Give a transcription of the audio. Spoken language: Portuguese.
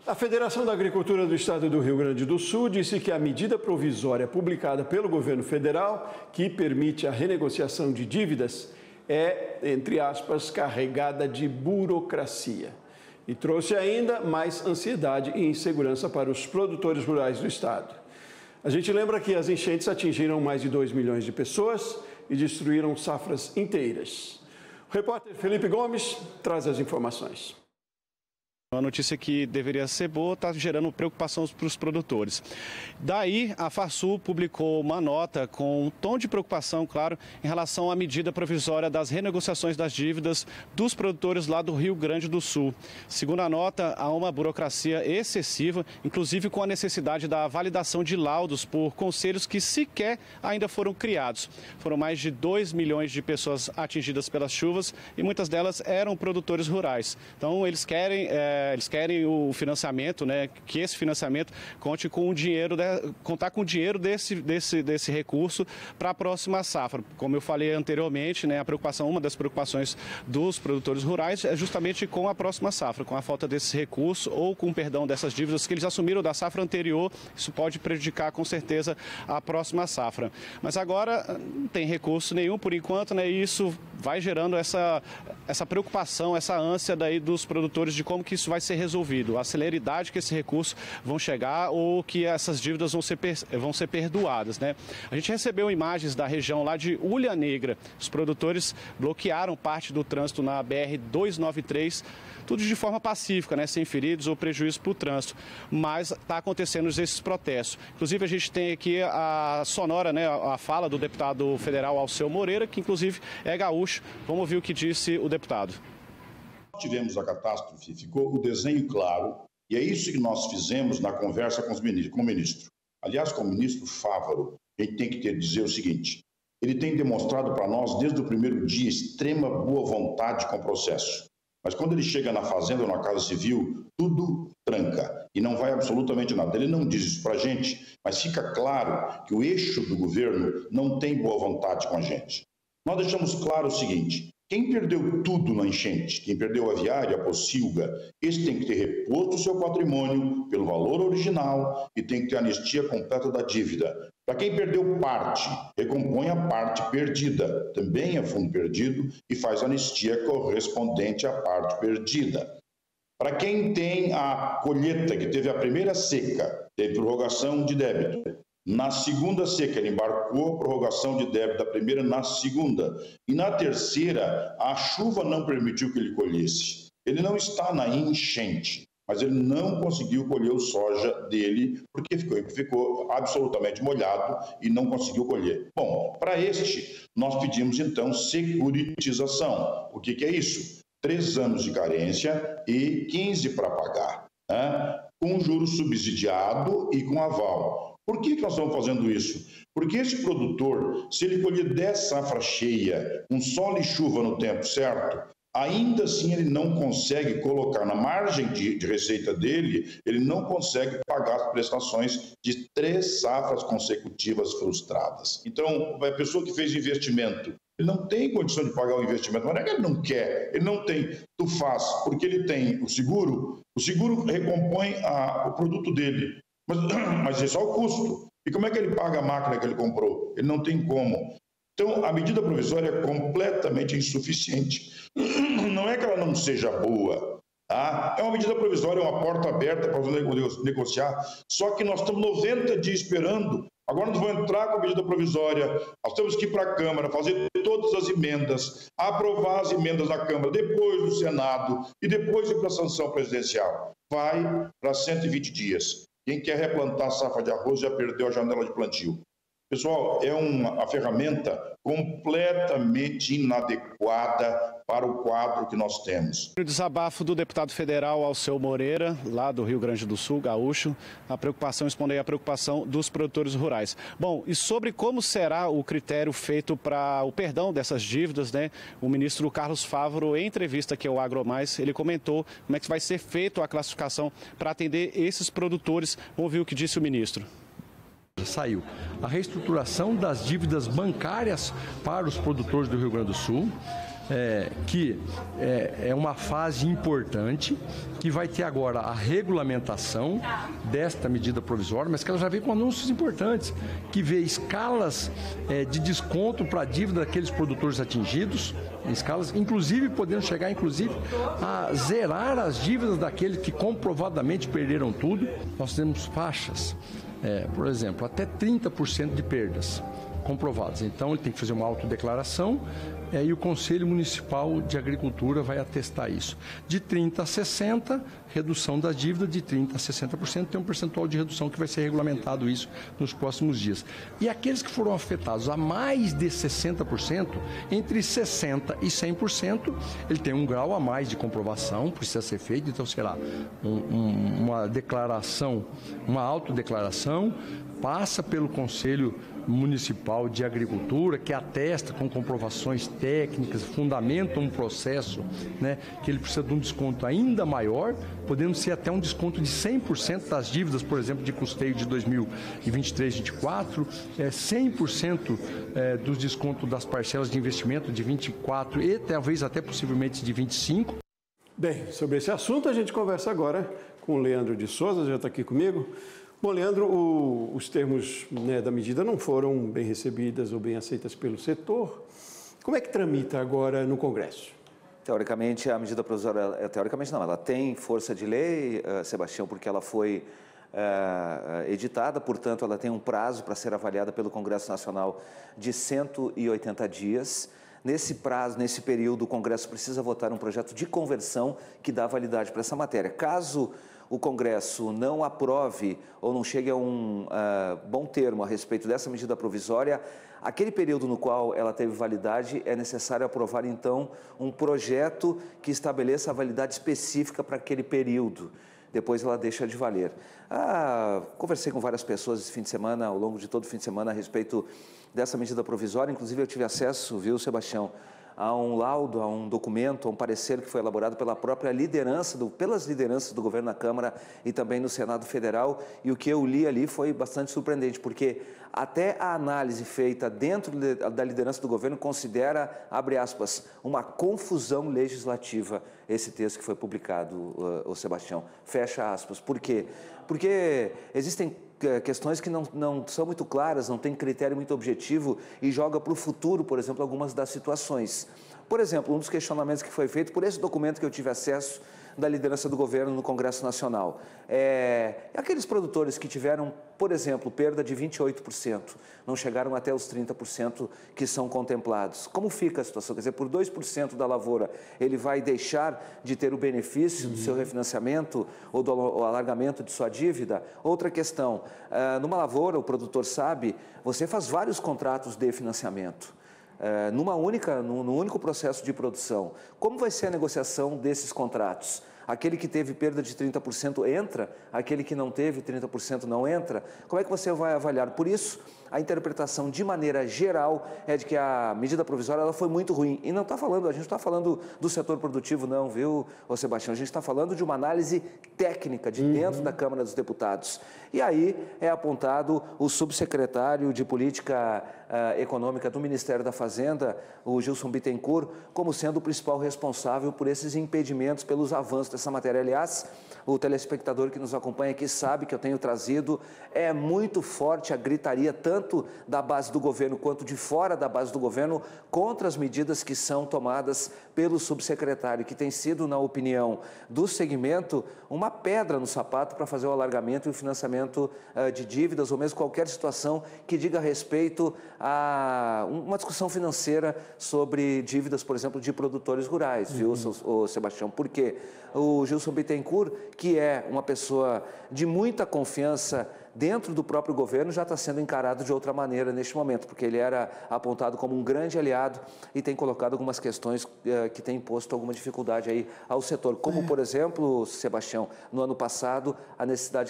A Federação da Agricultura do Estado do Rio Grande do Sul disse que a medida provisória publicada pelo governo federal, que permite a renegociação de dívidas, é, entre aspas, carregada de burocracia. E trouxe ainda mais ansiedade e insegurança para os produtores rurais do estado. A gente lembra que as enchentes atingiram mais de 2 milhões de pessoas e destruíram safras inteiras. O repórter Felipe Gomes traz as informações. Uma notícia que deveria ser boa está gerando preocupação para os produtores. Daí, a Farsul publicou uma nota com um tom de preocupação, claro, em relação à medida provisória das renegociações das dívidas dos produtores lá do Rio Grande do Sul. Segundo a nota, há uma burocracia excessiva, inclusive com a necessidade da validação de laudos por conselhos que sequer ainda foram criados. Foram mais de 2 milhões de pessoas atingidas pelas chuvas e muitas delas eram produtores rurais. Então, eles querem o financiamento, né, que esse financiamento conte com o dinheiro, contar com o dinheiro desse recurso para a próxima safra. Como eu falei anteriormente, né, uma das preocupações dos produtores rurais é justamente com a próxima safra, com a falta desse recurso ou com o perdão dessas dívidas que eles assumiram da safra anterior. Isso pode prejudicar com certeza a próxima safra. Mas agora não tem recurso nenhum por enquanto, né, e isso vai gerando essa preocupação, essa ânsia daí dos produtores de como que isso vai ser resolvido, a celeridade que esses recursos vão chegar ou que essas dívidas vão ser perdoadas, né? A gente recebeu imagens da região lá de Ulha Negra. Os produtores bloquearam parte do trânsito na BR-293, tudo de forma pacífica, né? Sem feridos ou prejuízo para o trânsito. Mas está acontecendo esses protestos. Inclusive, a gente tem aqui a sonora, né? A fala do deputado federal Alceu Moreira, que inclusive é gaúcho. Vamos ouvir o que disse o deputado. Tivemos a catástrofe, ficou o desenho claro, e é isso que nós fizemos na conversa com o ministro. Aliás, com o ministro Fávaro, a gente tem que dizer o seguinte: ele tem demonstrado para nós, desde o primeiro dia, extrema boa vontade com o processo. Mas quando ele chega na fazenda ou na casa civil, tudo tranca e não vai absolutamente nada. Ele não diz isso para a gente, mas fica claro que o eixo do governo não tem boa vontade com a gente. Nós deixamos claro o seguinte: quem perdeu tudo na enchente, quem perdeu a Aviária, a Pocilga, esse tem que ter reposto o seu patrimônio pelo valor original e tem que ter anistia completa da dívida. Para quem perdeu parte, recompõe a parte perdida, também é fundo perdido, e faz anistia correspondente à parte perdida. Para quem tem a colheita, que teve a primeira seca, teve prorrogação de débito. Na segunda seca, ele embarcou a prorrogação de débito da primeira na segunda. E na terceira, a chuva não permitiu que ele colhesse. Ele não está na enchente, mas ele não conseguiu colher o soja dele, porque ficou absolutamente molhado e não conseguiu colher. Bom, para este, nós pedimos então securitização. O que é isso? 3 anos de carência e 15 para pagar, né? Com juros subsidiado e com aval. Por que nós estamos fazendo isso? Porque esse produtor, se ele colher 10 safra cheia, com sol e chuva no tempo certo, ainda assim ele não consegue colocar na margem de receita dele, ele não consegue pagar as prestações de 3 safras consecutivas frustradas. Então, a pessoa que fez investimento, ele não tem condição de pagar o investimento, mas não é que ele não quer, ele não tem. Tu faz, porque ele tem o seguro recompõe o produto dele. Mas é só o custo. E como é que ele paga a máquina que ele comprou? Ele não tem como. Então, a medida provisória é completamente insuficiente. Não é que ela não seja boa, tá? É uma medida provisória, é uma porta aberta para negociar, só que nós estamos 90 dias esperando. Agora nós vamos entrar com a medida provisória, nós temos que ir para a Câmara, fazer todas as emendas, aprovar as emendas da Câmara, depois do Senado e depois ir para a sanção presidencial. Vai para 120 dias. Quem quer replantar a safra de arroz já perdeu a janela de plantio. Pessoal, é uma ferramenta completamente inadequada para o quadro que nós temos. O desabafo do deputado federal Alceu Moreira, lá do Rio Grande do Sul, gaúcho, respondeu a preocupação dos produtores rurais. Bom, e sobre como será o critério feito para o perdão dessas dívidas, né? O ministro Carlos Fávaro, em entrevista aqui ao AgroMais, ele comentou como é que vai ser feito a classificação para atender esses produtores. Vamos ouvir o que disse o ministro. Saiu a reestruturação das dívidas bancárias para os produtores do Rio Grande do Sul. que é uma fase importante, que vai ter agora a regulamentação desta medida provisória, mas que ela já vem com anúncios importantes, que vê escalas de desconto para a dívida daqueles produtores atingidos, escalas, inclusive podendo chegar a zerar as dívidas daqueles que comprovadamente perderam tudo. Nós temos faixas, por exemplo, até 30% de perdas comprovadas. Então, ele tem que fazer uma autodeclaração e o Conselho Municipal de Agricultura vai atestar isso. De 30% a 60%, redução da dívida, de 30% a 60%, tem um percentual de redução que vai ser regulamentado isso nos próximos dias. E aqueles que foram afetados a mais de 60%, entre 60% e 100%, ele tem um grau a mais de comprovação, precisa ser feito, então será uma declaração, uma autodeclaração, passa pelo Conselho Municipal de Agricultura, que atesta com comprovações técnicas, fundamenta um processo, que ele precisa de um desconto ainda maior, podendo ser até um desconto de 100% das dívidas, por exemplo, de custeio de 2023-24, 100% dos descontos das parcelas de investimento de 24 e talvez até possivelmente de 25. Bem, sobre esse assunto a gente conversa agora com o Leandro de Souza, já está aqui comigo. Bom, Leandro, os termos da medida não foram bem recebidas ou bem aceitas pelo setor. Como é que tramita agora no Congresso? Teoricamente, a medida provisória, teoricamente não, ela tem força de lei, Sebastião, porque ela foi editada, portanto, ela tem um prazo para ser avaliada pelo Congresso Nacional de 180 dias. Nesse prazo, nesse período, o Congresso precisa votar um projeto de conversão que dá validade para essa matéria. Caso o Congresso não aprove ou não chegue a um bom termo a respeito dessa medida provisória, aquele período no qual ela teve validade, é necessário aprovar, então, um projeto que estabeleça a validade específica para aquele período. Depois ela deixa de valer. Conversei com várias pessoas esse fim de semana, ao longo de todo o fim de semana, a respeito dessa medida provisória. Inclusive, eu tive acesso, viu, Sebastião, a um laudo, a um documento, a um parecer que foi elaborado pela própria liderança, pelas lideranças do governo na Câmara e também no Senado Federal, e o que eu li ali foi bastante surpreendente, porque até a análise feita dentro da liderança do governo considera, abre aspas, uma confusão legislativa esse texto que foi publicado, o Sebastião, fecha aspas. Por quê? Porque existem questões que não são muito claras, não tem critério muito objetivo e joga para o futuro, por exemplo, algumas das situações. Por exemplo, um dos questionamentos que foi feito por esse documento que eu tive acesso da liderança do governo no Congresso Nacional. Aqueles produtores que tiveram, por exemplo, perda de 28%, não chegaram até os 30% que são contemplados. Como fica a situação? Quer dizer, por 2% da lavoura, ele vai deixar de ter o benefício do seu refinanciamento ou do alargamento de sua dívida? Outra questão, numa lavoura, o produtor sabe, você faz vários contratos de financiamento. No único processo de produção. Como vai ser a negociação desses contratos? Aquele que teve perda de 30% entra, aquele que não teve 30% não entra? Como é que você vai avaliar? Por isso, a interpretação de maneira geral é de que a medida provisória ela foi muito ruim. E não está falando, a gente não está falando do setor produtivo não, viu, Sebastião? A gente está falando de uma análise técnica de dentro da Câmara dos Deputados. E aí é apontado o subsecretário de Política Econômica do Ministério da Fazenda, o Gilson Bittencourt, como sendo o principal responsável por esses impedimentos, pelos avanços dessa matéria. Aliás, o telespectador que nos acompanha aqui sabe que eu tenho trazido, é muito forte a gritaria, tanto da base do governo quanto de fora da base do governo, contra as medidas que são tomadas pelo subsecretário, que tem sido, na opinião do segmento, uma pedra no sapato para fazer o alargamento e o financiamento de dívidas, ou mesmo qualquer situação que diga respeito a uma discussão financeira sobre dívidas, por exemplo, de produtores rurais, viu, Sebastião? Por quê? O Gilson Bittencourt, que é uma pessoa de muita confiança dentro do próprio governo, já está sendo encarado de outra maneira neste momento, porque ele era apontado como um grande aliado e tem colocado algumas questões que têm imposto alguma dificuldade aí ao setor, como, por exemplo, Sebastião, no ano passado, a necessidade